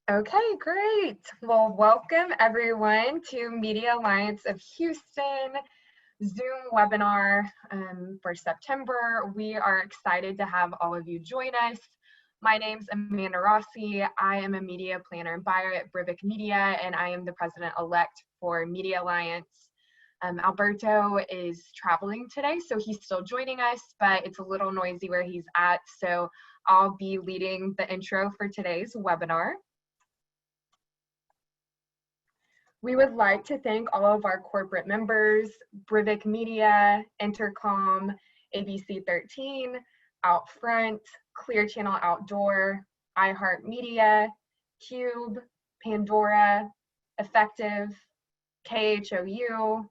Okay, great. Well, welcome everyone to Media Alliance of Houston Zoom webinar for September. We are excited to have all of you join us. My name's Amanda Rossi. I am a media planner and buyer at Brivik Media, and I am the president-elect for Media Alliance. Alberto is traveling today, so he's still joining us, but it's a little noisy where he's at, so I'll be leading the intro for today's webinar. We would like to thank all of our corporate members, Brivik Media, Intercom, ABC 13, Outfront, Clear Channel Outdoor, iHeartMedia, Cube, Pandora, Effective, KHOU,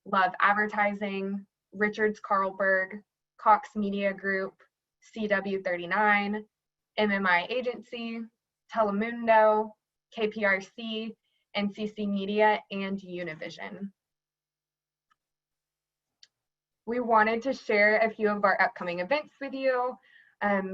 Love Advertising, Richards Carlberg, Cox Media Group, CW39, MMI Agency, Telemundo, KPRC, NCC Media, and Univision. We wanted to share a few of our upcoming events with you.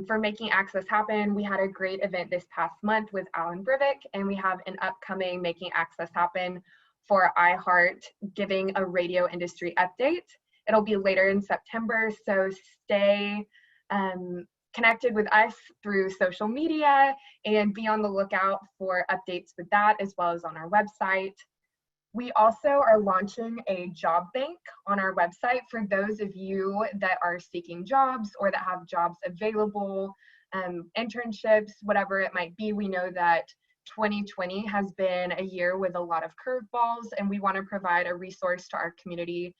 For Making Access Happen, we had a great event this past month with Alan Brivik, and we have an upcoming Making Access Happen for iHeart, giving a radio industry update. It'll be later in September, so stay connected with us through social media and be on the lookout for updates with that, as well as on our website. We also are launching a job bank on our website for those of you that are seeking jobs or that have jobs available, internships, whatever it might be. We know that 2020 has been a year with a lot of curveballs, and we want to provide a resource to our community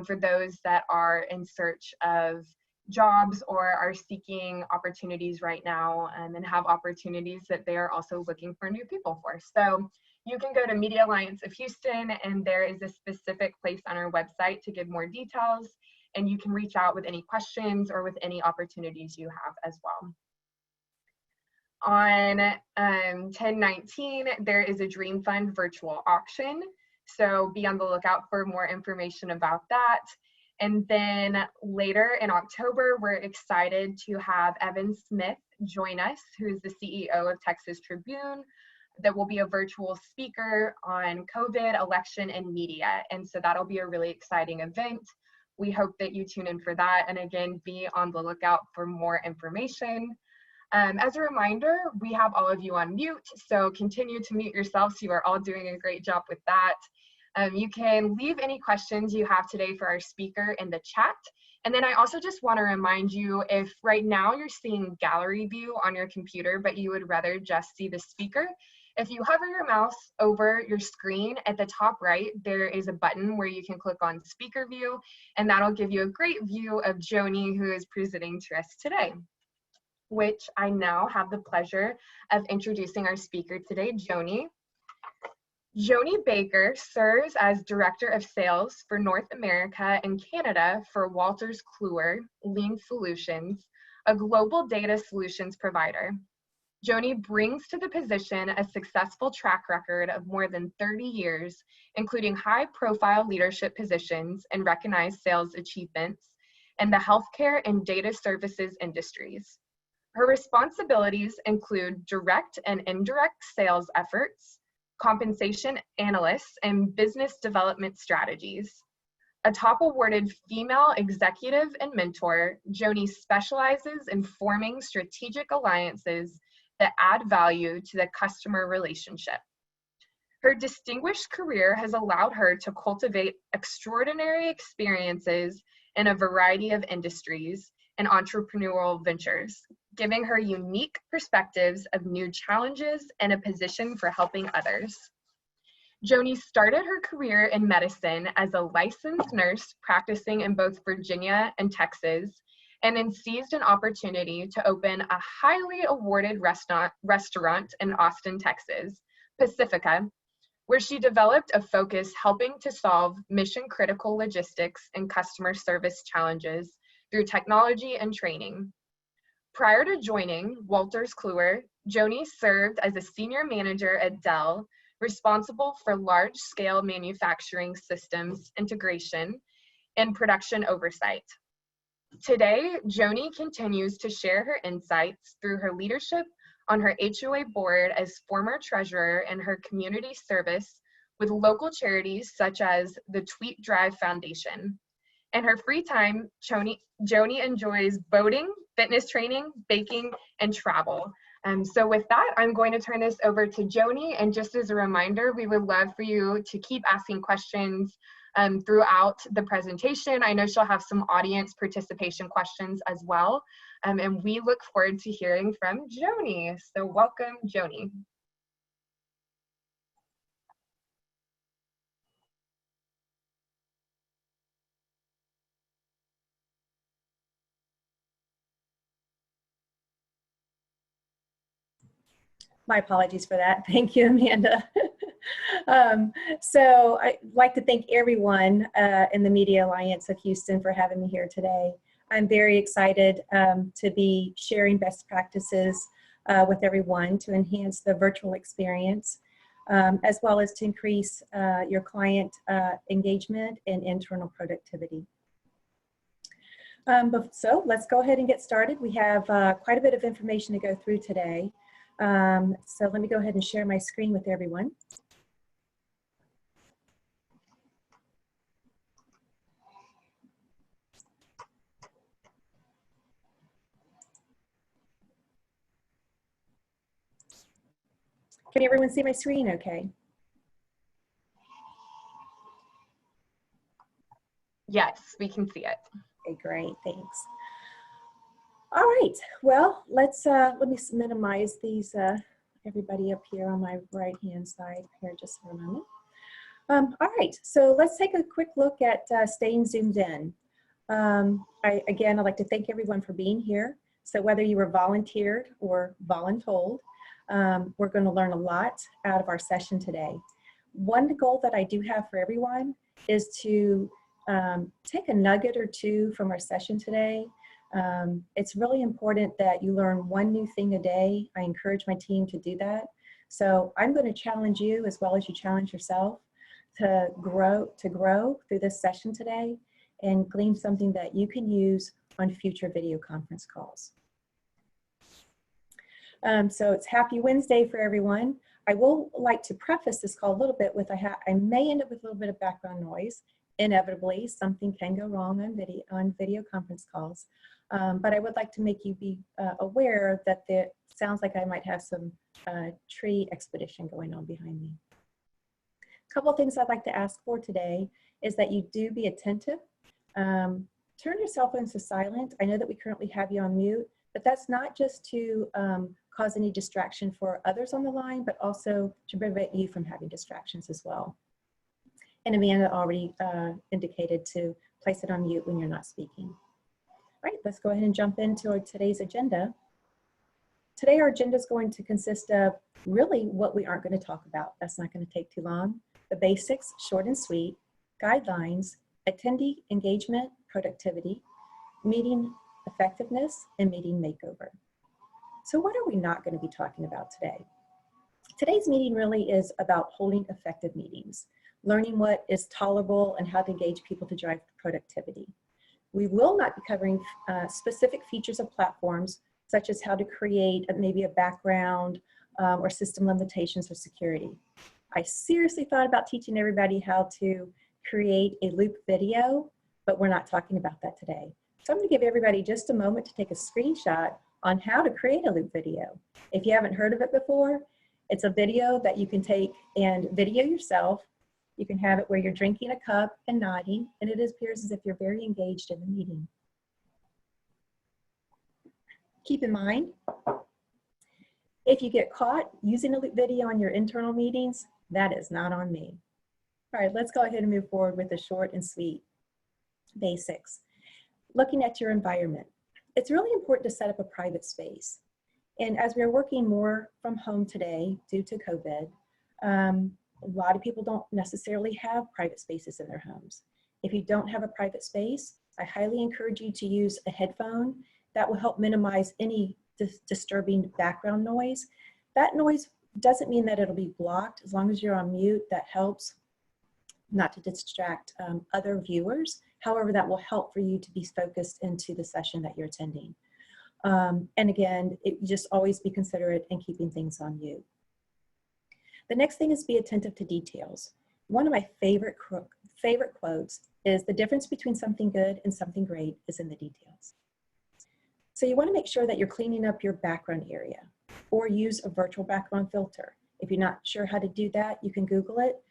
for those that are in search of jobs or are seeking opportunities right now, and have opportunities that they are also looking for new people for. So you can go to Media Alliance of Houston, and there is a specific place on our website to give more details, and you can reach out with any questions or with any opportunities you have as well. On 10/19, there is a Dream Fund virtual auction, so be on the lookout for more information about that. And then later in October, we're excited to have Evan Smith join us, who is the CEO of Texas Tribune, that will be a virtual speaker on COVID, election, and media. And so that'll be a really exciting event. We hope that you tune in for that. And again, be on the lookout for more information. As a reminder, we have all of you on mute, so continue to mute yourselves. You are all doing a great job with that. You can leave any questions you have today for our speaker in the chat. And then I also just want to remind you, if right now you're seeing gallery view on your computer, but you would rather just see the speaker, if you hover your mouse over your screen at the top right, there is a button where you can click on speaker view, and that'll give you a great view of Joni, who is presenting to us today, which I now have the pleasure of introducing our speaker today, Joni. Joni Baker serves as Director of Sales for North America and Canada for Wolters Kluwer Lean Solutions, a global data solutions provider. Joni brings to the position a successful track record of more than 30 years, including high-profile leadership positions and recognized sales achievements in the healthcare and data services industries. Her responsibilities include direct and indirect sales efforts, compensation analysts, and business development strategies. A top awarded female executive and mentor, Joni specializes in forming strategic alliances that add value to the customer relationship. Her distinguished career has allowed her to cultivate extraordinary experiences in a variety of industries and entrepreneurial ventures, giving her unique perspectives of new challenges and a position for helping others. Joni started her career in medicine as a licensed nurse practicing in both Virginia and Texas, and then seized an opportunity to open a highly awarded restaurant in Austin, Texas, Pacifica, where she developed a focus helping to solve mission-critical logistics and customer service challenges through technology and training. Prior to joining Wolters Kluwer, Joni served as a senior manager at Dell, responsible for large-scale manufacturing systems integration and production oversight. Today, Joni continues to share her insights through her leadership on her HOA board as former treasurer in her community service with local charities such as the Tweet Drive Foundation. In her free time, Joni enjoys boating, fitness training, baking, and travel. So with that, I'm going to turn this over to Joni. And just as a reminder, we would love for you to keep asking questions throughout the presentation. I know she'll have some audience participation questions as well. And we look forward to hearing from Joni. So welcome, Joni. My apologies for that. Thank you, Amanda. So I'd like to thank everyone in the Media Alliance of Houston for having me here today. I'm very excited to be sharing best practices with everyone to enhance the virtual experience, as well as to increase your client engagement and internal productivity. So let's go ahead and get started. We have quite a bit of information to go through today. So let me go ahead and share my screen with everyone. Can everyone see my screen okay? Yes, we can see it. Okay, great, thanks. All right, well, let me minimize these, everybody up here on my right-hand side here just for a moment. All right, so let's take a quick look at staying zoomed in. Again, I'd like to thank everyone for being here. So whether you were volunteered or voluntold, we're going to learn a lot out of our session today. One goal that I do have for everyone is to take a nugget or two from our session today. It's really important that you learn one new thing a day. I encourage my team to do that. So I'm going to challenge you as well as you challenge yourself to grow through this session today and glean something that you can use on future video conference calls. So it's Happy Wednesday for everyone. I will like to preface this call a little bit with I may end up with a little bit of background noise. Inevitably, something can go wrong on video conference calls. But I would like to make you be aware that it sounds like I might have some tree expedition going on behind me. A couple of things I'd like to ask for today is that you do be attentive. Turn your cell phones to silent. I know that we currently have you on mute, but that's not just to cause any distraction for others on the line, but also to prevent you from having distractions as well. And Amanda already indicated to place it on mute when you're not speaking. All right, let's go ahead and jump into today's agenda. Today, our agenda is going to consist of really what we aren't going to talk about. That's not going to take too long. The basics, short and sweet, guidelines, attendee engagement, productivity, meeting effectiveness, and meeting makeover. So what are we not going to be talking about today? Today's meeting really is about holding effective meetings, learning what is tolerable and how to engage people to drive productivity. We will not be covering specific features of platforms, such as how to create maybe a background or system limitations or security. I seriously thought about teaching everybody how to create a loop video, but we're not talking about that today. So I'm going to give everybody just a moment to take a screenshot on how to create a loop video. If you haven't heard of it before, it's a video that you can take and video yourself. You can have it where you're drinking a cup and nodding, and it appears as if you're very engaged in the meeting. Keep in mind, if you get caught using a loop video on your internal meetings, that is not on me. All right, let's go ahead and move forward with the short and sweet basics. Looking at your environment. It's really important to set up a private space. And as we're working more from home today due to COVID, a lot of people don't necessarily have private spaces in their homes. If you don't have a private space, I highly encourage you to use a headphone. That will help minimize any disturbing background noise. That noise doesn't mean that it'll be blocked. As long as you're on mute, that helps not to distract other viewers. However, that will help for you to be focused into the session that you're attending. And again, just always be considerate and keeping things on you. The next thing is be attentive to details. One of my favorite quotes is, the difference between something good and something great is in the details. So you want to make sure that you're cleaning up your background area, or use a virtual background filter. If you're not sure how to do that, you can Google it.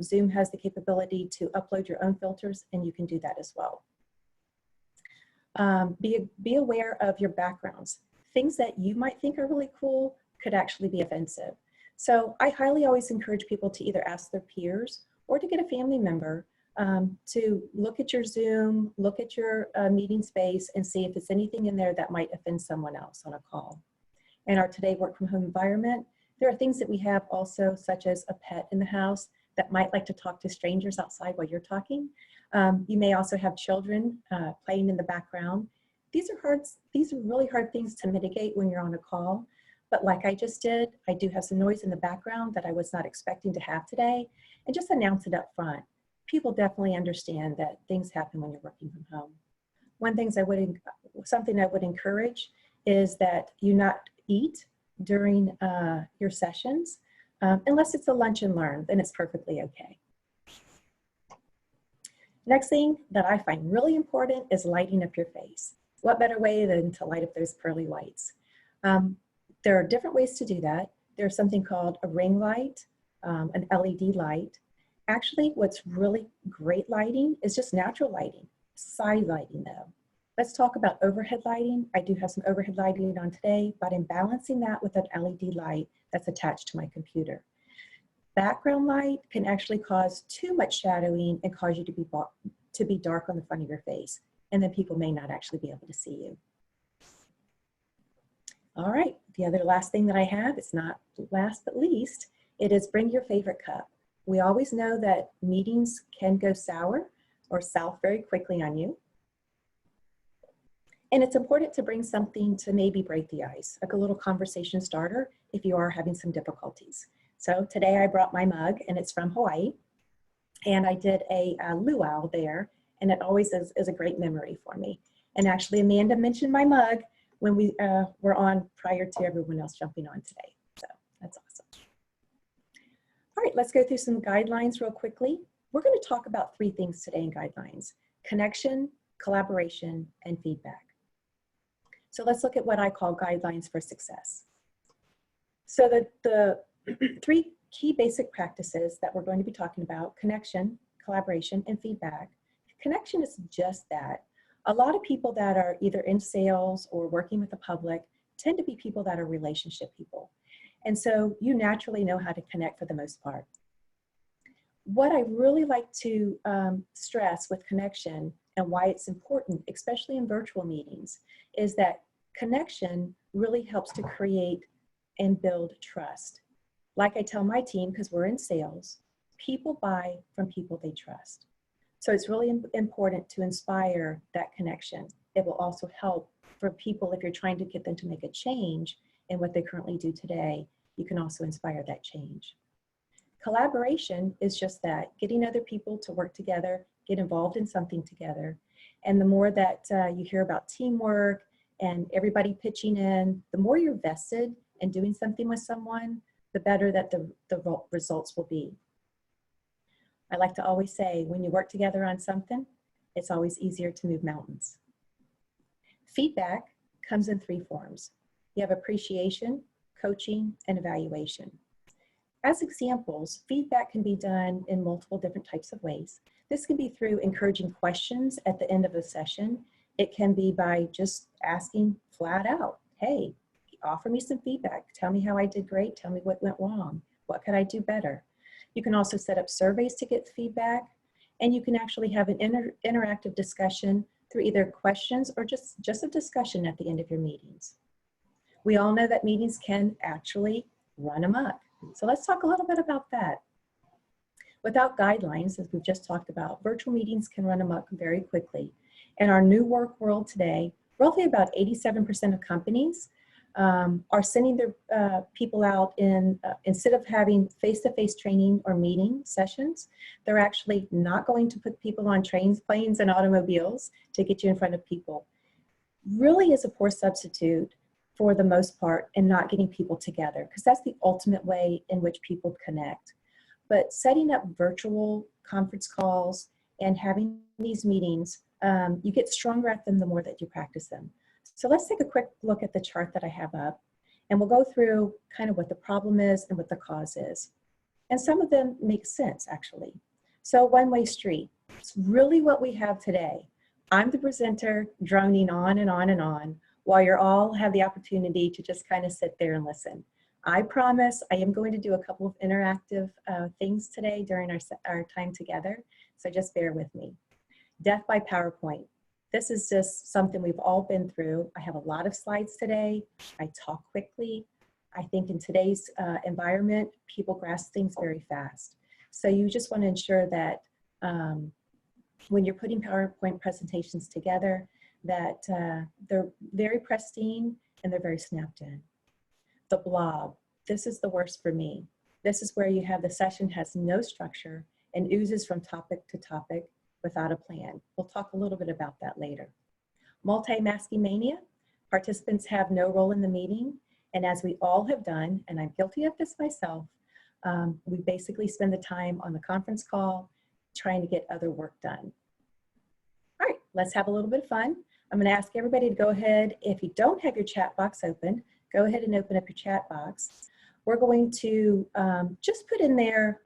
Zoom has the capability to upload your own filters, and you can do that as well. Be aware of your backgrounds. Things that you might think are really cool could actually be offensive. So I highly always encourage people to either ask their peers or to get a family member to look at your Zoom, look at your meeting space, and see if there's anything in there that might offend someone else on a call. In our today work from home environment, there are things that we have also, such as a pet in the house that might like to talk to strangers outside while you're talking. You may also have children playing in the background. These are really hard things to mitigate when you're on a call. But like I just did, I do have some noise in the background that I was not expecting to have today, and just announce it up front. People definitely understand that things happen when you're working from home. Something I would encourage is that you not eat during your sessions, unless it's a lunch and learn, then it's perfectly okay. Next thing that I find really important is lighting up your face. What better way than to light up those pearly whites? There are different ways to do that. There's something called a ring light, an LED light. Actually, what's really great lighting is just natural lighting, side lighting though. Let's talk about overhead lighting. I do have some overhead lighting on today, but I'm balancing that with an LED light that's attached to my computer. Background light can actually cause too much shadowing and cause you to be dark on the front of your face, and then people may not actually be able to see you. All right, the last thing that I have, it's not last but least, it is bring your favorite cup. We always know that meetings can go sour or south very quickly on you. And it's important to bring something to maybe break the ice, like a little conversation starter if you are having some difficulties. So today I brought my mug, and it's from Hawaii, and I did a luau there, and it always is a great memory for me. And actually Amanda mentioned my mug when we were on prior to everyone else jumping on today. So that's awesome. All right, let's go through some guidelines real quickly. We're going to talk about 3 things today in guidelines: connection, collaboration, and feedback. So let's look at what I call guidelines for success. So the 3 key basic practices that we're going to be talking about: connection, collaboration, and feedback. Connection is just that. A lot of people that are either in sales or working with the public tend to be people that are relationship people. And so you naturally know how to connect for the most part. What I really like to stress with connection and why it's important, especially in virtual meetings, is that connection really helps to create and build trust. Like I tell my team, because we're in sales, people buy from people they trust. So it's really important to inspire that connection. It will also help for people, if you're trying to get them to make a change in what they currently do today, you can also inspire that change. Collaboration is just that, getting other people to work together, get involved in something together. And the more that you hear about teamwork and everybody pitching in, the more you're vested in doing something with someone, the better that the results will be. I like to always say, when you work together on something, it's always easier to move mountains. Feedback comes in 3 forms. You have appreciation, coaching, and evaluation. As examples, feedback can be done in multiple different types of ways. This can be through encouraging questions at the end of a session. It can be by just asking flat out, hey, offer me some feedback. Tell me how I did great. Tell me what went wrong. What could I do better? You can also set up surveys to get feedback, and you can actually have an interactive discussion through either questions or just a discussion at the end of your meetings. We all know that meetings can actually run amok. So let's talk a little bit about that. Without guidelines, as we've just talked about, virtual meetings can run amok very quickly. In our new work world today, roughly about 87% of companies are sending their people out in, instead of having face-to-face training or meeting sessions, they're actually not going to put people on trains, planes, and automobiles to get you in front of people. really is a poor substitute for the most part in not getting people together, because that's the ultimate way in which people connect. But setting up virtual conference calls and having these meetings, you get stronger at them the more that you practice them. So let's take a quick look at the chart that I have up, and we'll go through kind of what the problem is and what the cause is. And some of them make sense, actually. So one-way street, it's really what we have today. I'm the presenter droning on and on and on while you all have the opportunity to just kind of sit there and listen. I promise I am going to do a couple of interactive things today during our time together, so just bear with me. Death by PowerPoint. This is just something we've all been through. I have a lot of slides today. I talk quickly. I think in today's environment, people grasp things very fast. So you just want to ensure that when you're putting PowerPoint presentations together, that they're very pristine and they're very snapped in. The blob, this is the worst for me. This is where you have the session has no structure and oozes from topic to topic without a plan. We'll talk a little bit about that later. Multitasking mania, participants have no role in the meeting, and as we all have done, and I'm guilty of this myself, we basically spend the time on the conference call trying to get other work done. All right, let's have a little bit of fun. I'm going to ask everybody to go ahead, if you don't have your chat box open, go ahead and open up your chat box. We're going to just put in there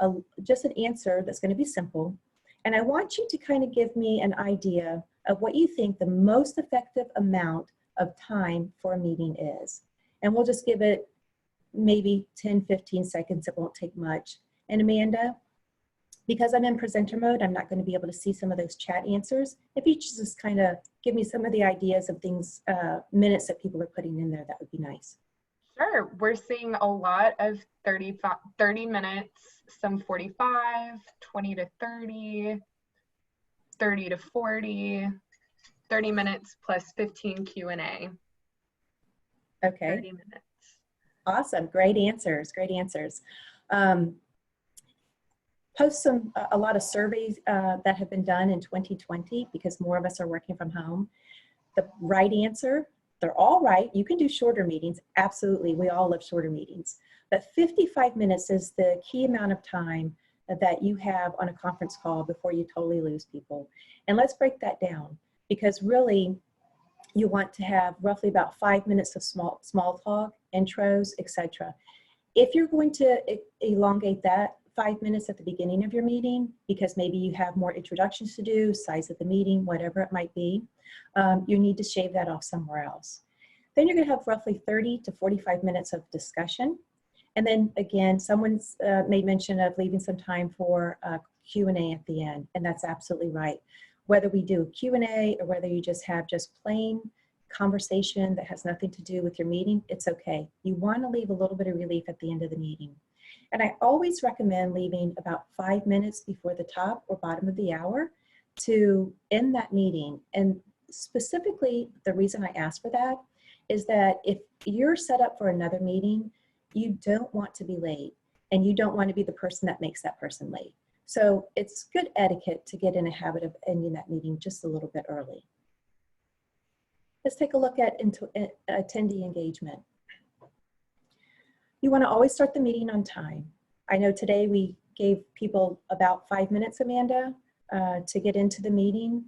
just an answer that's going to be simple. And I want you to kind of give me an idea of what you think the most effective amount of time for a meeting is. And we'll just give it maybe 10, 15 seconds. It won't take much. And Amanda, because I'm in presenter mode, I'm not going to be able to see some of those chat answers. If you just kind of give me some of the ideas of things, minutes that people are putting in there, that would be nice. Sure. We're seeing a lot of 30 minutes, some 45, 20 to 30, 30 to 40, 30 minutes plus 15 Q&A. Okay. 30 minutes. Awesome. Great answers. Great answers. Post a lot of surveys that have been done in 2020 because more of us are working from home. The right answer, they're all right. You can do shorter meetings. Absolutely. We all love shorter meetings. But 55 minutes is the key amount of time that you have on a conference call before you totally lose people. And let's break that down, because really you want to have roughly about 5 minutes of small talk, intros, etc. If you're going to elongate that 5 minutes at the beginning of your meeting, because maybe you have more introductions to do, size of the meeting, whatever it might be, you need to shave that off somewhere else. Then you're going to have roughly 30 to 45 minutes of discussion. And then again, someone's made mention of leaving some time for Q&A at the end, and that's absolutely right. Whether we do a Q&A or whether you just have just plain conversation that has nothing to do with your meeting, it's okay. You want to leave a little bit of relief at the end of the meeting. And I always recommend leaving about 5 minutes before the top or bottom of the hour to end that meeting. And specifically, the reason I ask for that is that if you're set up for another meeting, you don't want to be late, and you don't want to be the person that makes that person late. So it's good etiquette to get in a habit of ending that meeting just a little bit early. Let's take a look at attendee engagement. You want to always start the meeting on time. I know today we gave people about 5 minutes, Amanda, to get into the meeting.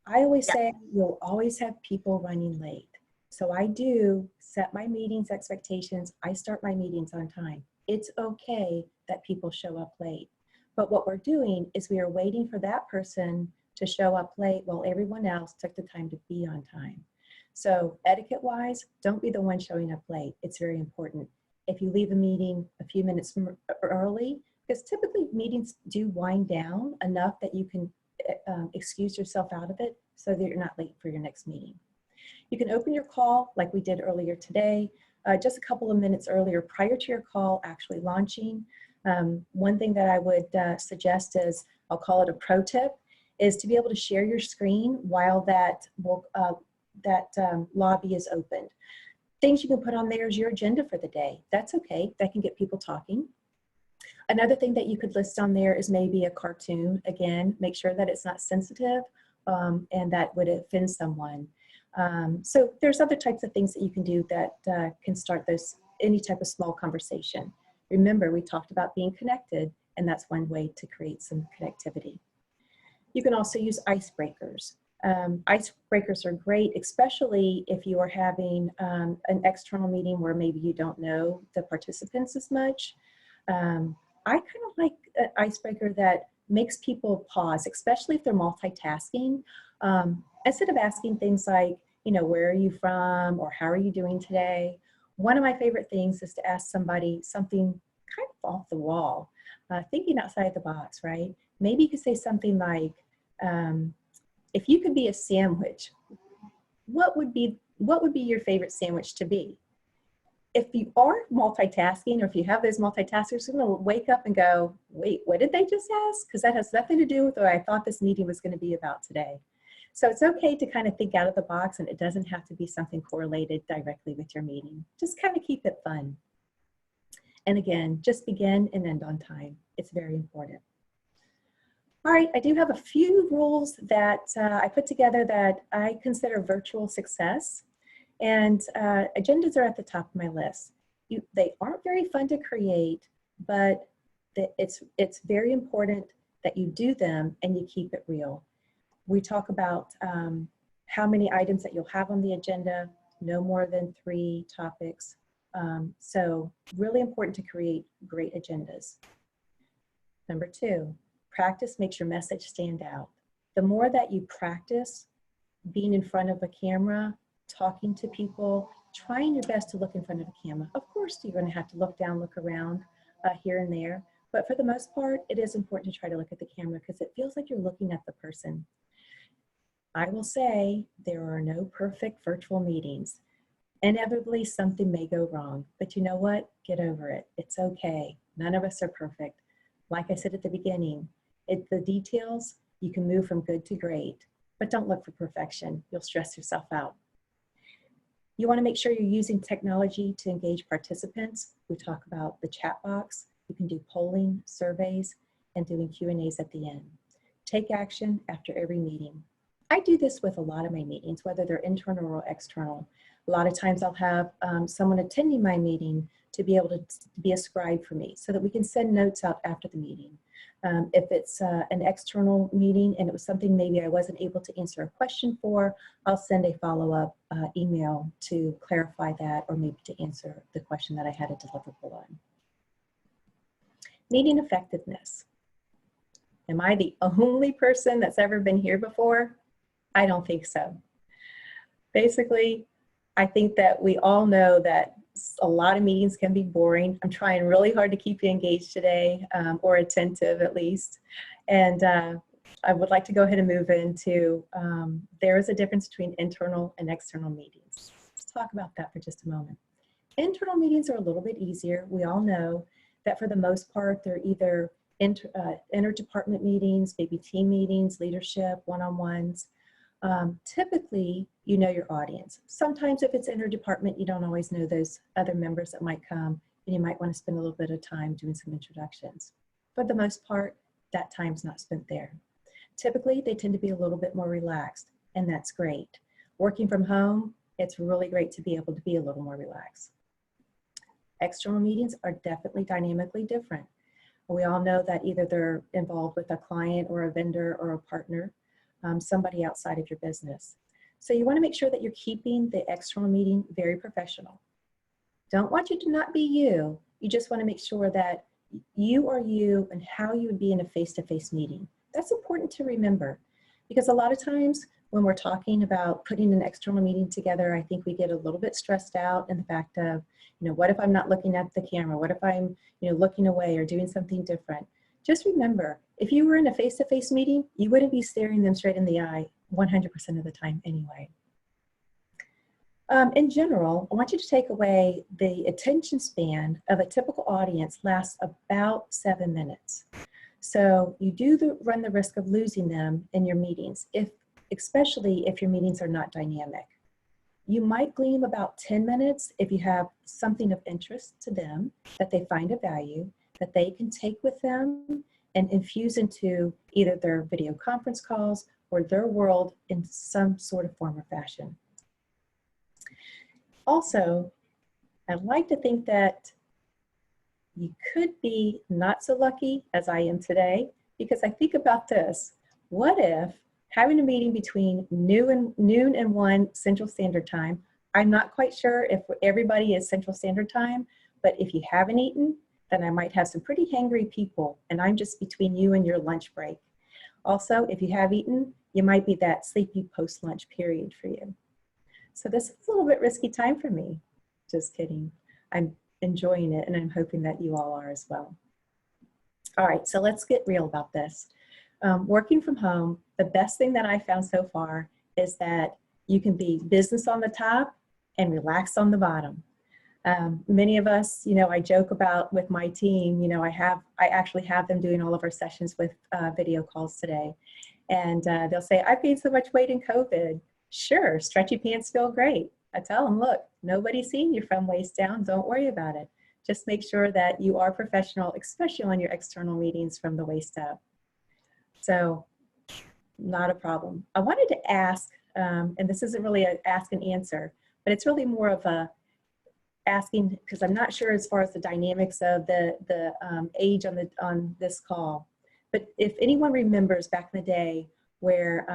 I always say you'll always have people running late. So I do set my meetings expectations. I start my meetings on time. It's okay that people show up late. But what we're doing is we are waiting for that person to show up late while everyone else took the time to be on time. So etiquette-wise, don't be the one showing up late. It's very important. If you leave a meeting a few minutes early, because typically meetings do wind down enough that you can excuse yourself out of it so that you're not late for your next meeting. You can open your call like we did earlier today, just a couple of minutes earlier prior to your call actually launching. One thing that I would suggest is, I'll call it a pro tip, is to be able to share your screen while that lobby is opened. Things you can put on there is your agenda for the day. That's okay. That can get people talking. Another thing that you could list on there is maybe a cartoon. Again, make sure that it's not sensitive and that would offend someone. So there's other types of things that you can do that can start any type of small conversation. Remember, we talked about being connected, and that's one way to create some connectivity. You can also use icebreakers. Icebreakers are great, especially if you are having an external meeting where maybe you don't know the participants as much. I kind of like an icebreaker that makes people pause, especially if they're multitasking. Instead of asking things like, where are you from, or how are you doing today? One of my favorite things is to ask somebody something kind of off the wall, thinking outside the box, right? Maybe you could say something like, if you could be a sandwich, what would be your favorite sandwich to be? If you are multitasking, or if you have those multitaskers, you're going to wake up and go, wait, what did they just ask? Because that has nothing to do with what I thought this meeting was going to be about today. So it's okay to kind of think out of the box, and it doesn't have to be something correlated directly with your meeting. Just kind of keep it fun. And again, just begin and end on time. It's very important. All right, I do have a few rules that I put together that I consider virtual success. And agendas are at the top of my list. They aren't very fun to create, but it's very important that you do them and you keep it real. We talk about how many items that you'll have on the agenda, no more than 3 topics. So really important to create great agendas. Number 2, practice makes your message stand out. The more that you practice being in front of a camera, talking to people, trying your best to look in front of a camera. Of course, you're going to have to look down, look around here and there. But for the most part, it is important to try to look at the camera because it feels like you're looking at the person. I will say there are no perfect virtual meetings. Inevitably, something may go wrong, but you know what? Get over it. It's okay. None of us are perfect. Like I said at the beginning, the details, you can move from good to great, but don't look for perfection. You'll stress yourself out. You want to make sure you're using technology to engage participants. We talk about the chat box. You can do polling, surveys, and doing Q&As at the end. Take action after every meeting. I do this with a lot of my meetings, whether they're internal or external. A lot of times I'll have someone attending my meeting to be able to be a scribe for me so that we can send notes out after the meeting. If it's an external meeting and it was something maybe I wasn't able to answer a question for, I'll send a follow-up email to clarify that, or maybe to answer the question that I had a deliverable on. Meeting effectiveness. Am I the only person that's ever been here before? I don't think so. Basically, I think that we all know that a lot of meetings can be boring. I'm trying really hard to keep you engaged today, or attentive at least. And I would like to go ahead and move into, there is a difference between internal and external meetings. Let's talk about that for just a moment. Internal meetings are a little bit easier. We all know that for the most part, they're either interdepartment meetings, maybe team meetings, leadership, one-on-ones. Typically, you know your audience. Sometimes if it's interdepartment, you don't always know those other members that might come, and you might want to spend a little bit of time doing some introductions. For the most part, that time's not spent there. Typically, they tend to be a little bit more relaxed, and that's great. Working from home, it's really great to be able to be a little more relaxed. External meetings are definitely dynamically different. We all know that either they're involved with a client or a vendor or a partner, somebody outside of your business. So you want to make sure that you're keeping the external meeting very professional. Don't want you to not be you. You just want to make sure that you are you and how you would be in a face-to-face meeting. That's important to remember, because a lot of times when we're talking about putting an external meeting together, I think we get a little bit stressed out in the fact of, what if I'm not looking at the camera? What if I'm, looking away or doing something different? Just remember, if you were in a face-to-face meeting, you wouldn't be staring them straight in the eye 100% of the time anyway. In general, I want you to take away the attention span of a typical audience lasts about 7 minutes. So you do run the risk of losing them in your meetings, especially if your meetings are not dynamic. You might glean about 10 minutes if you have something of interest to them that they find of value, that they can take with them and infuse into either their video conference calls or their world in some sort of form or fashion. Also, I'd like to think that you could be not so lucky as I am today, because I think about this. What if having a meeting between noon and 1 Central Standard Time, I'm not quite sure if everybody is Central Standard Time, but if you haven't eaten, then I might have some pretty hangry people, and I'm just between you and your lunch break. Also, if you have eaten, you might be that sleepy post-lunch period for you. So this is a little bit risky time for me. Just kidding. I'm enjoying it, and I'm hoping that you all are as well. All right, so let's get real about this. Working from home, the best thing that I found so far is that you can be business on the top and relaxed on the bottom. Many of us, you know, I joke about with my team, you know, I actually have them doing all of our sessions with video calls today. And they'll say, I've gained so much weight in COVID. Sure, stretchy pants feel great. I tell them, look, nobody's seen you from waist down. Don't worry about it. Just make sure that you are professional, especially on your external meetings from the waist up. So not a problem. I wanted to ask, and this isn't really an ask and answer, but it's really more of a asking, because I'm not sure as far as the dynamics of the age on this call. But if anyone remembers back in the day where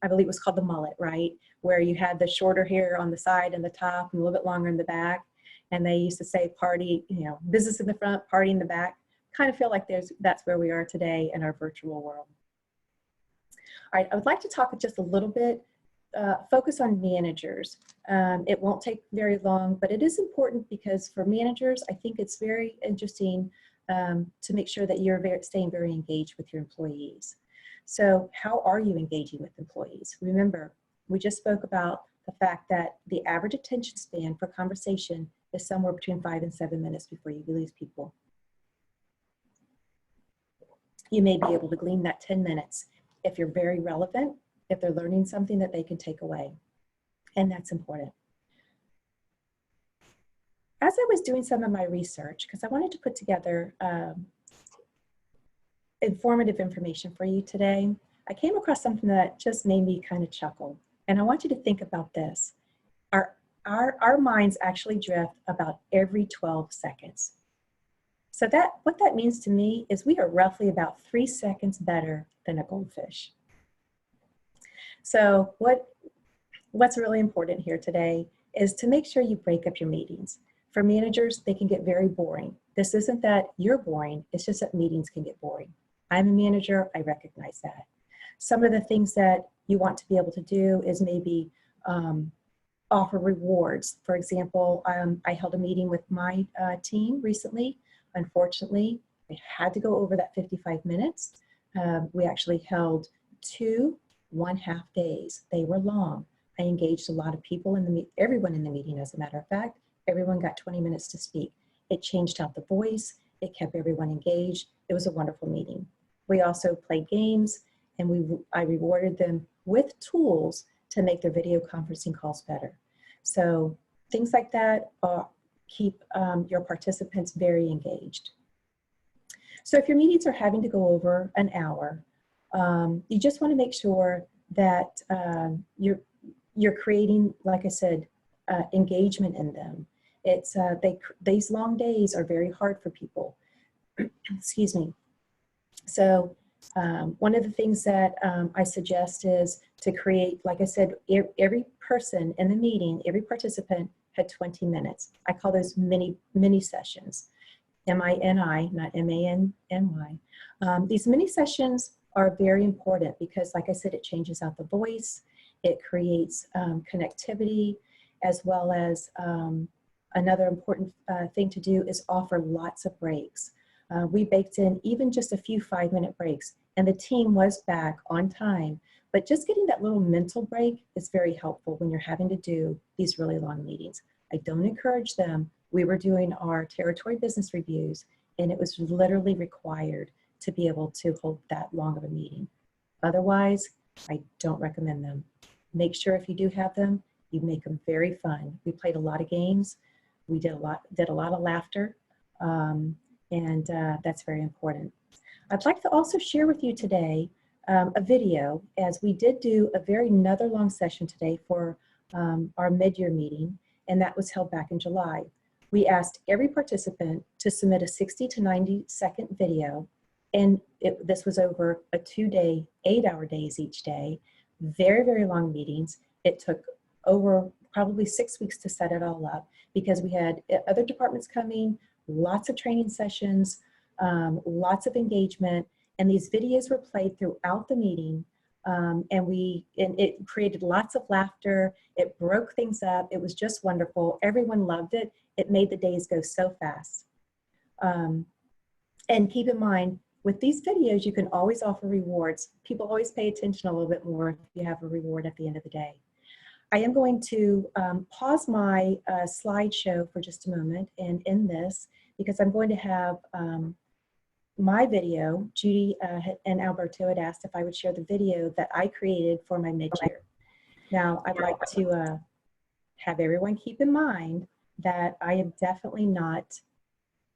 I believe it was called the mullet, right? Where you had the shorter hair on the side and the top and a little bit longer in the back. And they used to say party, you know, business in the front, party in the back. Kind of feel like that's where we are today in our virtual world. All right, I would like to talk just a little bit, focus on managers. It won't take very long, but it is important because for managers, I think it's very interesting to make sure that you're staying very engaged with your employees. So how are you engaging with employees? Remember, we just spoke about the fact that the average attention span for conversation is somewhere between 5 and 7 minutes before you lose people. You may be able to glean that 10 minutes if you're very relevant, if they're learning something that they can take away. And that's important. As I was doing some of my research, because I wanted to put together informative information for you today, I came across something that just made me kind of chuckle. And I want you to think about this. Our minds actually drift about every 12 seconds. So what that means to me is we are roughly about 3 seconds better than a goldfish. So what's really important here today is to make sure you break up your meetings. For managers, they can get very boring. This isn't that you're boring, it's just that meetings can get boring. I'm a manager, I recognize that. Some of the things that you want to be able to do is maybe offer rewards. For example, I held a meeting with my team recently. Unfortunately, I had to go over that 55 minutes. We actually held 2 1/2 days. They were long. I engaged a lot of people everyone in the meeting, as a matter of fact. Everyone got 20 minutes to speak. It changed out the voice. It kept everyone engaged. It was a wonderful meeting. We also played games, and I rewarded them with tools to make their video conferencing calls better. So things like that keep your participants very engaged. So if your meetings are having to go over an hour, you just want to make sure that you're creating, like I said, engagement in them. These long days are very hard for people. Excuse me. So one of the things that I suggest is to create, like I said, every person in the meeting, every participant had 20 minutes. I call those mini sessions. M-I-N-I, not M-A-N-N-Y. These mini sessions are very important because, like I said, it changes out the voice, it creates connectivity, as well as another important thing to do is offer lots of breaks. We baked in even just a few 5-minute breaks, and the team was back on time. But just getting that little mental break is very helpful when you're having to do these really long meetings. I don't encourage them. We were doing our territory business reviews, and it was literally required to be able to hold that long of a meeting. Otherwise, I don't recommend them. Make sure if you do have them, you make them very fun. We played a lot of games. We did a lot of laughter, and that's very important. I'd like to also share with you today a video, as we did do another long session today for our mid-year meeting. and that was held back in July. We asked every participant to submit a 60 to 90-second video, and this was over a 2-day, 8-hour days each day, very, very long meetings. It took over probably 6 weeks to set it all up because we had other departments coming, lots of training sessions, lots of engagement, and these videos were played throughout the meeting. And it created lots of laughter. It broke things up. It was just wonderful. Everyone loved it. It made the days go so fast. And keep in mind, with these videos, you can always offer rewards. People always pay attention a little bit more if you have a reward at the end of the day. I am going to pause my slideshow for just a moment and end this because I'm going to have my video. Judy and Alberto had asked if I would share the video that I created for my mid-year. Now, I'd like to have everyone keep in mind that I am definitely not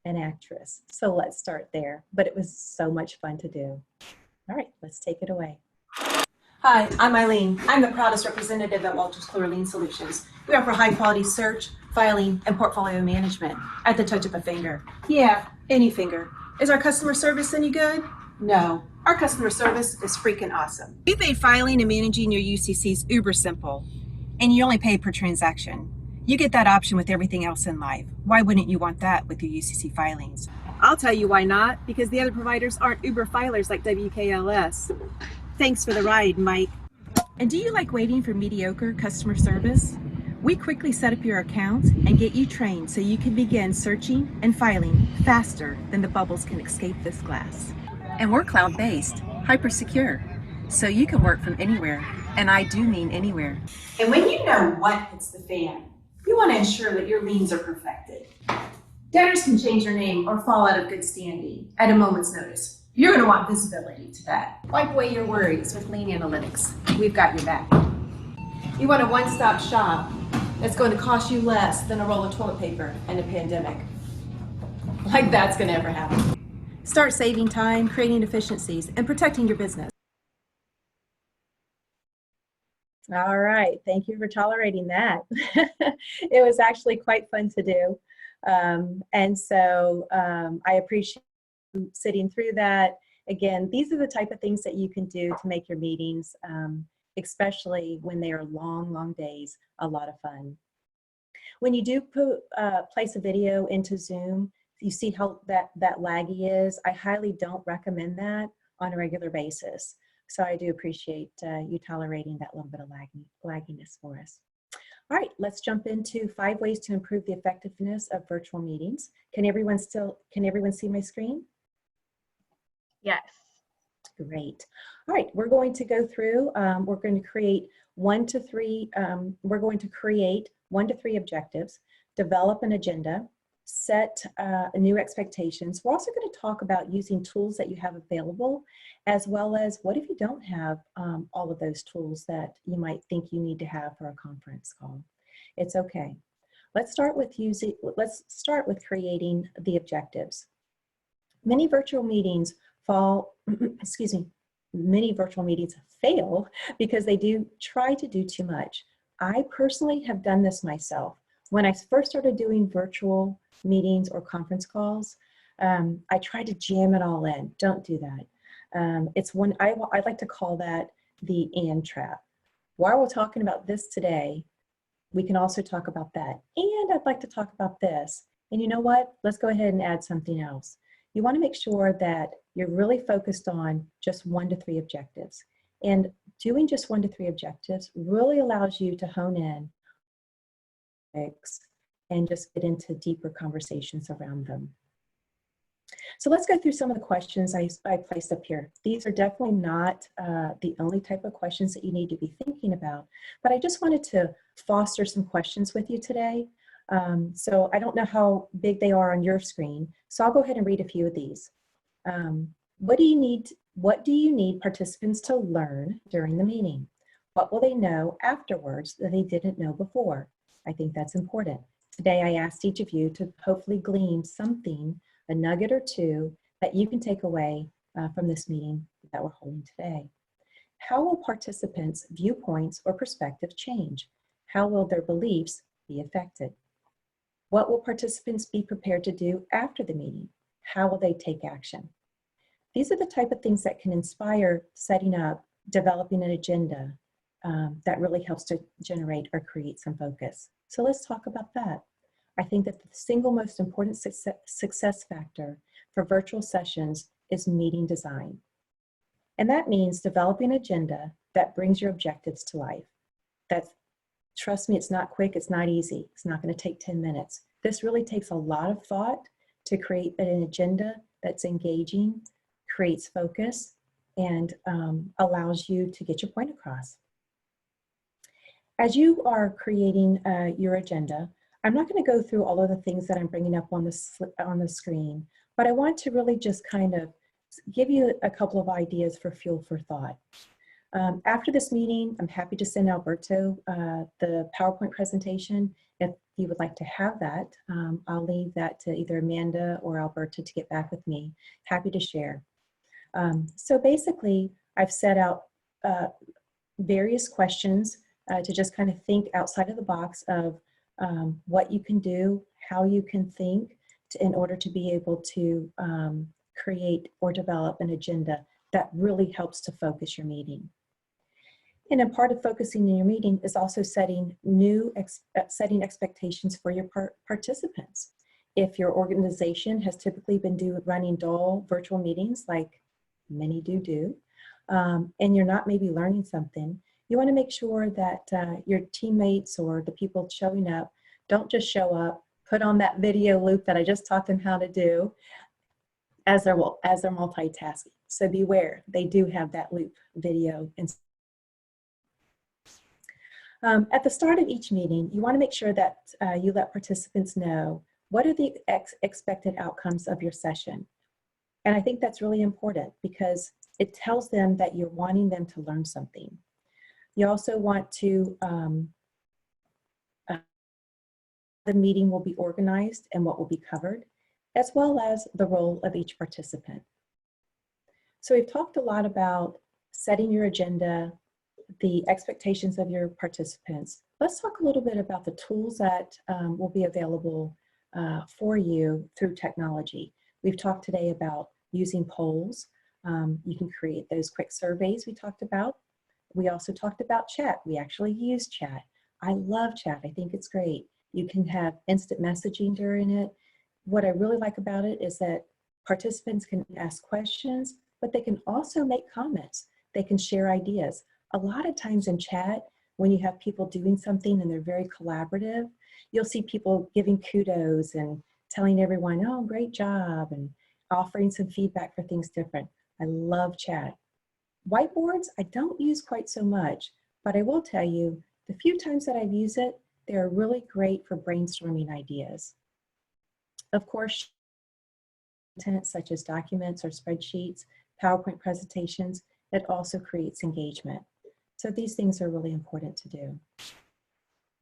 an actress. So let's start there, but it was so much fun to do. All right, let's take it away. Hi, I'm Eileen. I'm the proudest representative at Walters Clear Lean Solutions. We offer high quality search, filing, and portfolio management at the touch of a finger. Yeah, any finger. Is our customer service any good? No. Our customer service is freaking awesome. We've made filing and managing your UCCs uber simple, and you only pay per transaction. You get that option with everything else in life. Why wouldn't you want that with your UCC filings? I'll tell you why not, because the other providers aren't uber filers like WKLS. Thanks for the ride, Mike. And do you like waiting for mediocre customer service? We quickly set up your account and get you trained so you can begin searching and filing faster than the bubbles can escape this glass. And we're cloud-based, hyper-secure, so you can work from anywhere, and I do mean anywhere. And when you know what hits the fan, you want to ensure that your liens are perfected. Debtors can change their name or fall out of good standing at a moment's notice. You're going to want visibility to that. Wipe away your worries with Lien Analytics. We've got your back. You want a one-stop shop that's going to cost you less than a roll of toilet paper in a pandemic. Like that's going to ever happen. Start saving time, creating efficiencies, and protecting your business. All right, thank you for tolerating that. It was actually quite fun to do. And so I appreciate you sitting through that. Again, these are the type of things that you can do to make your meetings, especially when they are long, long days, a lot of fun. When you do place a video into Zoom, you see how that laggy is. I highly don't recommend that on a regular basis. So I do appreciate you tolerating that little bit of lagginess for us. All right, let's jump into 5 ways to improve the effectiveness of virtual meetings. Can everyone see my screen? Yes. Great. All right, we're going to go through, we're going to create 1 to 3 objectives, develop an agenda, set new expectations. We're also going to talk about using tools that you have available, as well as what if you don't have all of those tools that you might think you need to have for a conference call. It's okay. Let's start with creating the objectives. Many virtual meetings many virtual meetings fail because they do try to do too much. I personally have done this myself. When I first started doing virtual meetings or conference calls, I tried to jam it all in. Don't do that. It's one I like to call that the and trap. While we're talking about this today, we can also talk about that. And I'd like to talk about this. And you know what? Let's go ahead and add something else. You want to make sure that you're really focused on just 1 to 3 objectives. And doing just 1 to 3 objectives really allows you to hone in and just get into deeper conversations around them. So let's go through some of the questions I placed up here. These are definitely not the only type of questions that you need to be thinking about, but I just wanted to foster some questions with you today. So I don't know how big they are on your screen, so I'll go ahead and read a few of these. What do you need participants to learn during the meeting? What will they know afterwards that they didn't know before? I think that's important. Today I asked each of you to hopefully glean something, a nugget or two, that you can take away from this meeting that we're holding today. How will participants' viewpoints or perspective change? How will their beliefs be affected? What will participants be prepared to do after the meeting? How will they take action? These are the type of things that can inspire setting up, developing an agenda that really helps to generate or create some focus. So let's talk about that. I think that the single most important success factor for virtual sessions is meeting design. And that means developing an agenda that brings your objectives to life. Trust me, it's not quick, it's not easy. It's not going to take 10 minutes. This really takes a lot of thought to create an agenda that's engaging, creates focus, and allows you to get your point across. As you are creating your agenda, I'm not going to go through all of the things that I'm bringing up on the screen, but I want to really just kind of give you a couple of ideas for fuel for thought. After this meeting, I'm happy to send Alberto the PowerPoint presentation. If you would like to have that, I'll leave that to either Amanda or Alberto to get back with me. Happy to share. So basically, I've set out various questions to just kind of think outside of the box of what you can do, how you can think in order to be able to create or develop an agenda that really helps to focus your meeting. And a part of focusing in your meeting is also setting expectations for your participants. If your organization has typically been running dull virtual meetings, like many do, and you're not maybe learning something, you want to make sure that your teammates or the people showing up don't just show up, put on that video loop that I just taught them how to do as they're multitasking. So beware, they do have that loop video. At the start of each meeting, you want to make sure that you let participants know what are the expected outcomes of your session. And I think that's really important because it tells them that you're wanting them to learn something. You also want to, the meeting will be organized and what will be covered, as well as the role of each participant. So we've talked a lot about setting your agenda, the expectations of your participants. Let's talk a little bit about the tools that will be available for you through technology. We've talked today about using polls. You can create those quick surveys we talked about. We also talked about chat. We actually use chat. I love chat. I think it's great. You can have instant messaging during it. What I really like about it is that participants can ask questions, but they can also make comments. They can share ideas. A lot of times in chat, when you have people doing something and they're very collaborative, you'll see people giving kudos and telling everyone, oh, great job, and offering some feedback for things different. I love chat. Whiteboards, I don't use quite so much, but I will tell you, the few times that I've used it, they're really great for brainstorming ideas. Of course, content such as documents or spreadsheets, PowerPoint presentations, it also creates engagement. So these things are really important to do.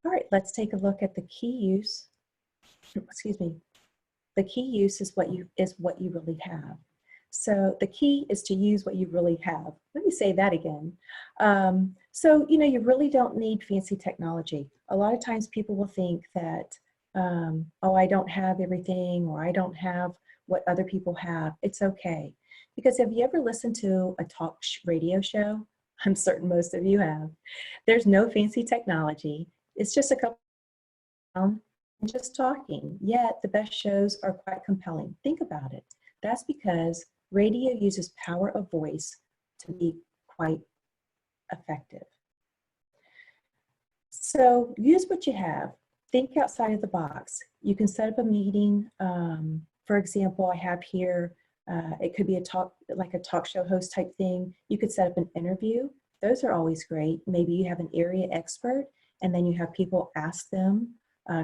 All right, let's take a look at the key use. Excuse me. The key use is what you really have. So the key is to use what you really have. Let me say that again. So, you know, you really don't need fancy technology. A lot of times people will think that, oh, I don't have everything, or I don't have what other people have. It's okay. Because have you ever listened to a talk radio show? I'm certain most of you have. There's no fancy technology. It's just a couple and just talking. Yet the best shows are quite compelling. Think about it. That's because radio uses power of voice to be quite effective. So use what you have. Think outside of the box. You can set up a meeting. For example, I have here, it could be like a talk show host type thing. You could set up an interview. Those are always great. Maybe you have an area expert and then you have people ask them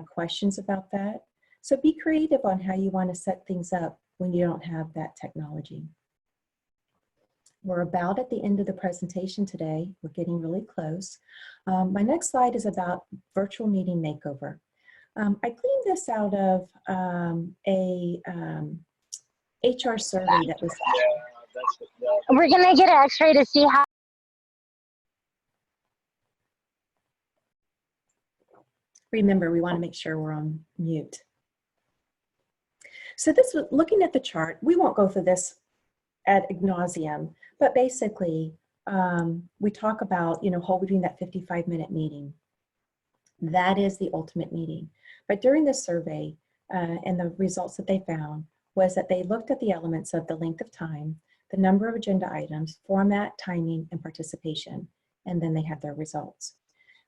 questions about that. So be creative on how you want to set things up when you don't have that technology. We're about at the end of the presentation today. We're getting really close. My next slide is about virtual meeting makeover. I cleaned this out of a HR survey that was. We're gonna get an X-ray to see how. Remember, we want to make sure we're on mute. So this was looking at the chart. We won't go through this ad nauseum, but basically we talk about, holding that 55-minute meeting. That is the ultimate meeting. But during the survey and the results that they found was that they looked at the elements of the length of time, the number of agenda items, format, timing, and participation, and then they had their results.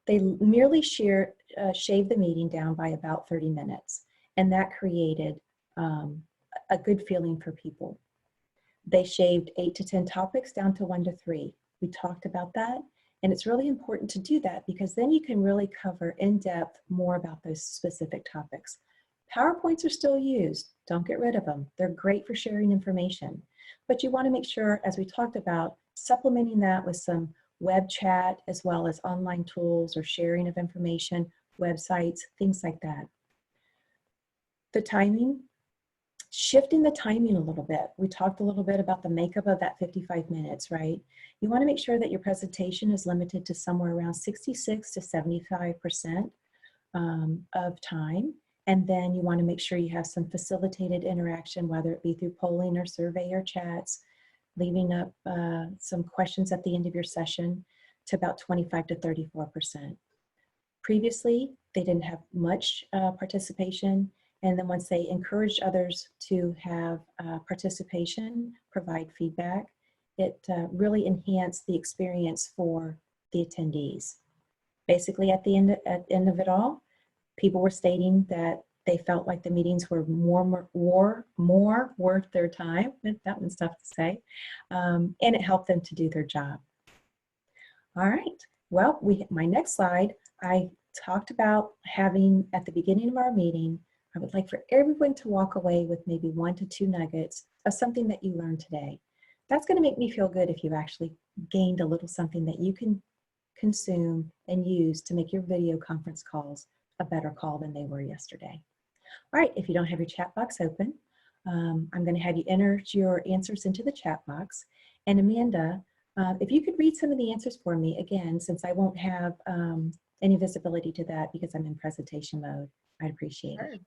They merely shaved the meeting down by about 30 minutes, and that created a good feeling for people. They shaved 8 to 10 topics down to 1 to 3. We talked about that, and it's really important to do that because then you can really cover in depth more about those specific topics. PowerPoints are still used. Don't get rid of them. They're great for sharing information, but you want to make sure, as we talked about, supplementing that with some web chat as well as online tools or sharing of information, websites, things like that. The timing, shifting the timing a little bit. We talked a little bit about the makeup of that 55 minutes, right? You want to make sure that your presentation is limited to somewhere around 66 to 75% of time. And then you want to make sure you have some facilitated interaction, whether it be through polling or survey or chats, leaving up some questions at the end of your session to about 25 to 34%. Previously, they didn't have much participation. And then once they encouraged others to have participation, provide feedback, it really enhanced the experience for the attendees. Basically, at the end of it all, people were stating that they felt like the meetings were more worth their time. That one's tough to say. And it helped them to do their job. All right, well, my next slide, I talked about having at the beginning of our meeting, I would like for everyone to walk away with maybe 1 to 2 nuggets of something that you learned today. That's going to make me feel good if you've actually gained a little something that you can consume and use to make your video conference calls a better call than they were yesterday. All right, if you don't have your chat box open, I'm going to have you enter your answers into the chat box. And Amanda, if you could read some of the answers for me, again, since I won't have any visibility to that because I'm in presentation mode, I'd appreciate it.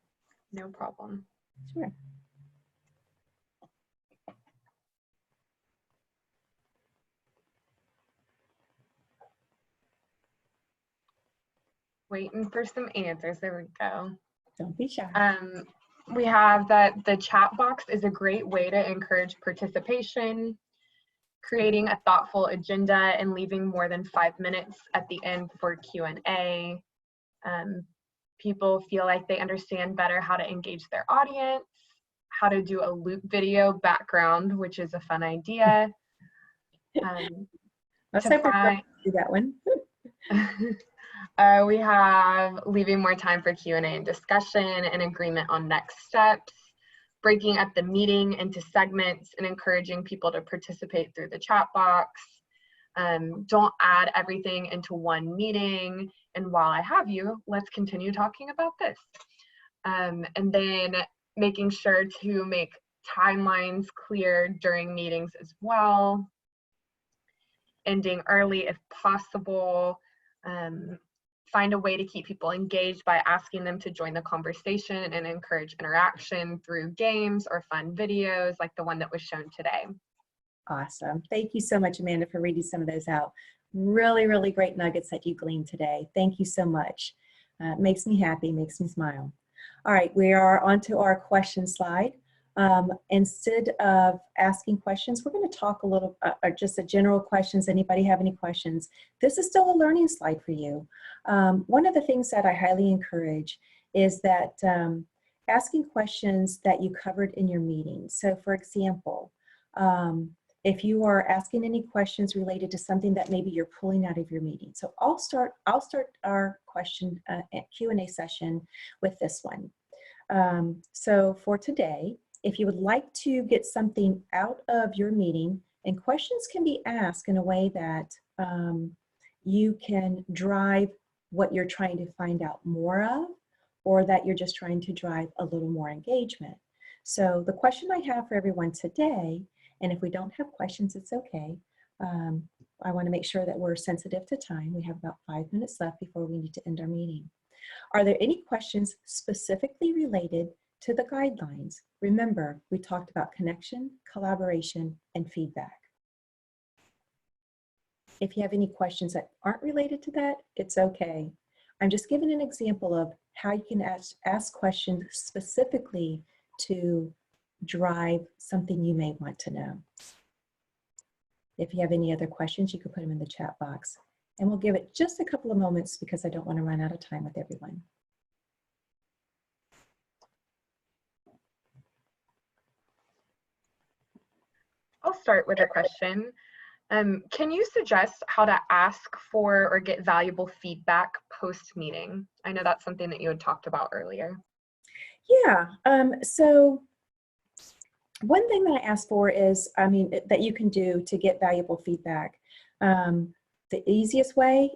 No problem. Sure. Waiting for some answers. There we go. Don't be shy. We have that the chat box is a great way to encourage participation, creating a thoughtful agenda and leaving more than 5 minutes at the end for Q&A. People feel like they understand better how to engage their audience, how to do a loop video background, which is a fun idea. Let's hope we do that one. We have leaving more time for Q&A and discussion and agreement on next steps, breaking up the meeting into segments and encouraging people to participate through the chat box. Don't add everything into one meeting. And while I have you, let's continue talking about this. And then making sure to make timelines clear during meetings as well. Ending early if possible. Find a way to keep people engaged by asking them to join the conversation and encourage interaction through games or fun videos like the one that was shown today. Awesome. Thank you so much, Amanda, for reading some of those out. Really, really great nuggets that you gleaned today. Thank you so much. Makes me happy, makes me smile. All right, we are on to our question slide. Instead of asking questions, we're going to talk a little, just a general questions. Anybody have any questions? This is still a learning slide for you. One of the things that I highly encourage is that asking questions that you covered in your meeting. So for example, if you are asking any questions related to something that maybe you're pulling out of your meeting. So I'll start our question Q&A session with this one. So for today, if you would like to get something out of your meeting, and questions can be asked in a way that you can drive what you're trying to find out more of, or that you're just trying to drive a little more engagement. So the question I have for everyone today, and if we don't have questions, it's okay. I want to make sure that we're sensitive to time. We have about 5 minutes left before we need to end our meeting. Are there any questions specifically related to the guidelines? Remember, we talked about connection, collaboration, and feedback. If you have any questions that aren't related to that, it's okay. I'm just giving an example of how you can ask questions specifically to drive something you may want to know. If you have any other questions, you can put them in the chat box. And we'll give it just a couple of moments because I don't want to run out of time with everyone. I'll start with a question. Can you suggest how to ask for or get valuable feedback post-meeting? I know that's something that you had talked about earlier. Yeah, so one thing that I ask for is, that you can do to get valuable feedback. The easiest way,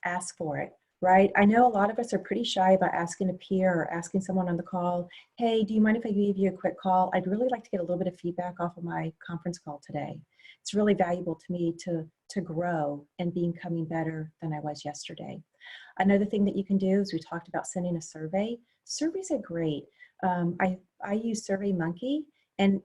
ask for it, right? I know a lot of us are pretty shy about asking a peer or asking someone on the call, hey, do you mind if I give you a quick call? I'd really like to get a little bit of feedback off of my conference call today. It's really valuable to me to grow and becoming better than I was yesterday. Another thing that you can do is we talked about sending a survey. Surveys are great. I use SurveyMonkey, and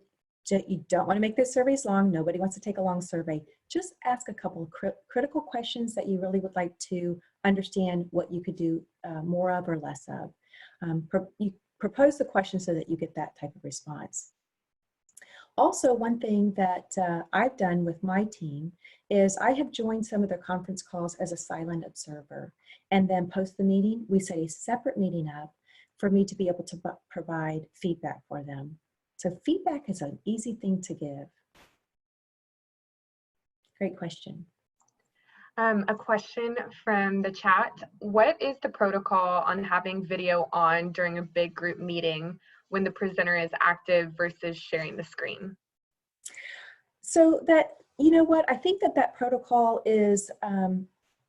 you don't want to make those surveys long. Nobody wants to take a long survey. Just ask a couple of critical questions that you really would like to understand what you could do more of or less of. You propose the question so that you get that type of response. Also, one thing that I've done with my team is I have joined some of their conference calls as a silent observer. And then post the meeting, we set a separate meeting up for me to be able to provide feedback for them. So feedback is an easy thing to give. Great question. A question from the chat. What is the protocol on having video on during a big group meeting when the presenter is active versus sharing the screen? So that, you know what, I think that protocol is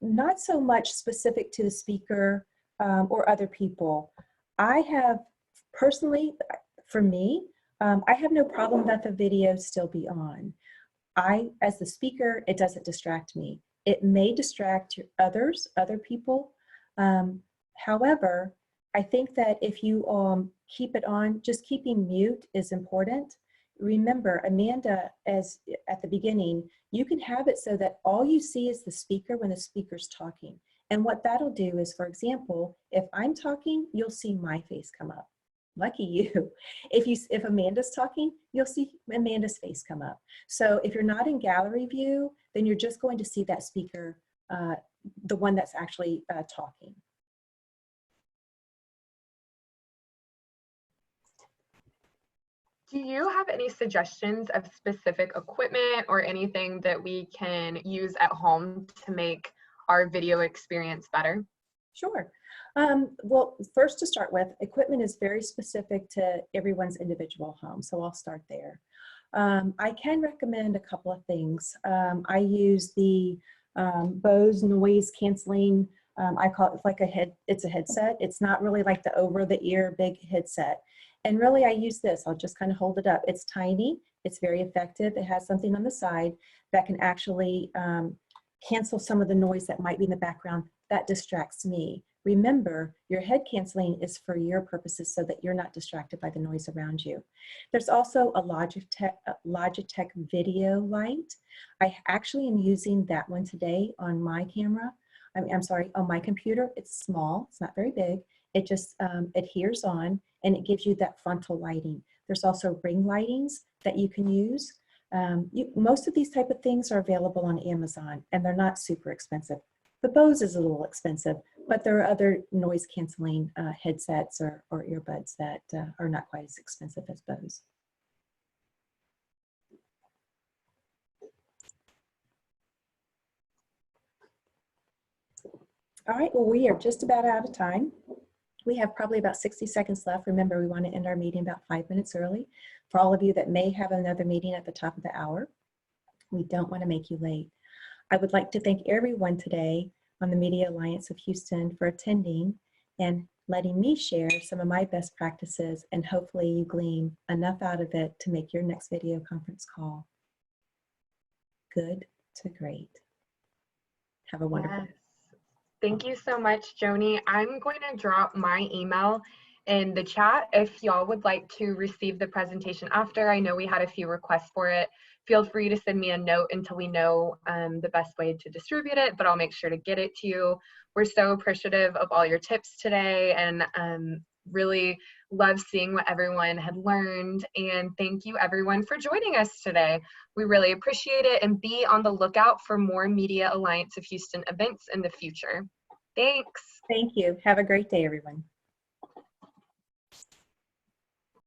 not so much specific to the speaker or other people. I have personally, for me, I have no problem that the video still be on. As the speaker, it doesn't distract me. It may distract other people. However, I think that if you keep it on, just keeping mute is important. Remember, Amanda, as at the beginning, you can have it so that all you see is the speaker when the speaker's talking. And what that'll do is, for example, if I'm talking, you'll see my face come up. Lucky you. If Amanda's talking, you'll see Amanda's face come up. So if you're not in gallery view, then you're just going to see that speaker, the one that's actually talking. Do you have any suggestions of specific equipment or anything that we can use at home to make our video experience better? Sure. Well, first to start with, equipment is very specific to everyone's individual home, so I'll start there. I can recommend a couple of things. I use the Bose noise canceling. I call it like it's a headset. It's not really like the over-the-ear big headset. And really I use this, I'll just kind of hold it up. It's tiny, it's very effective. It has something on the side that can actually cancel some of the noise that might be in the background that distracts me. Remember, your head canceling is for your purposes so that you're not distracted by the noise around you. There's also a Logitech video light. I actually am using that one today on my camera. I'm sorry, on my computer. It's small, it's not very big. It just adheres on and it gives you that frontal lighting. There's also ring lightings that you can use. Most of these type of things are available on Amazon and they're not super expensive. The Bose is a little expensive, but there are other noise canceling headsets or earbuds that are not quite as expensive as Bose. All right, well, we are just about out of time. We have probably about 60 seconds left. Remember, we want to end our meeting about 5 minutes early. For all of you that may have another meeting at the top of the hour, we don't want to make you late. I would like to thank everyone today on the Media Alliance of Houston for attending and letting me share some of my best practices, and hopefully you glean enough out of it to make your next video conference call good to great. Have a wonderful day. Thank you so much, Joni. I'm going to drop my email in the chat if y'all would like to receive the presentation after. I know we had a few requests for it. Feel free to send me a note until we know the best way to distribute it, but I'll make sure to get it to you. We're so appreciative of all your tips today, and really love seeing what everyone had learned. And thank you everyone for joining us today. We really appreciate it, and be on the lookout for more Media Alliance of Houston events in the future. Thanks. Thank you. Have a great day, everyone.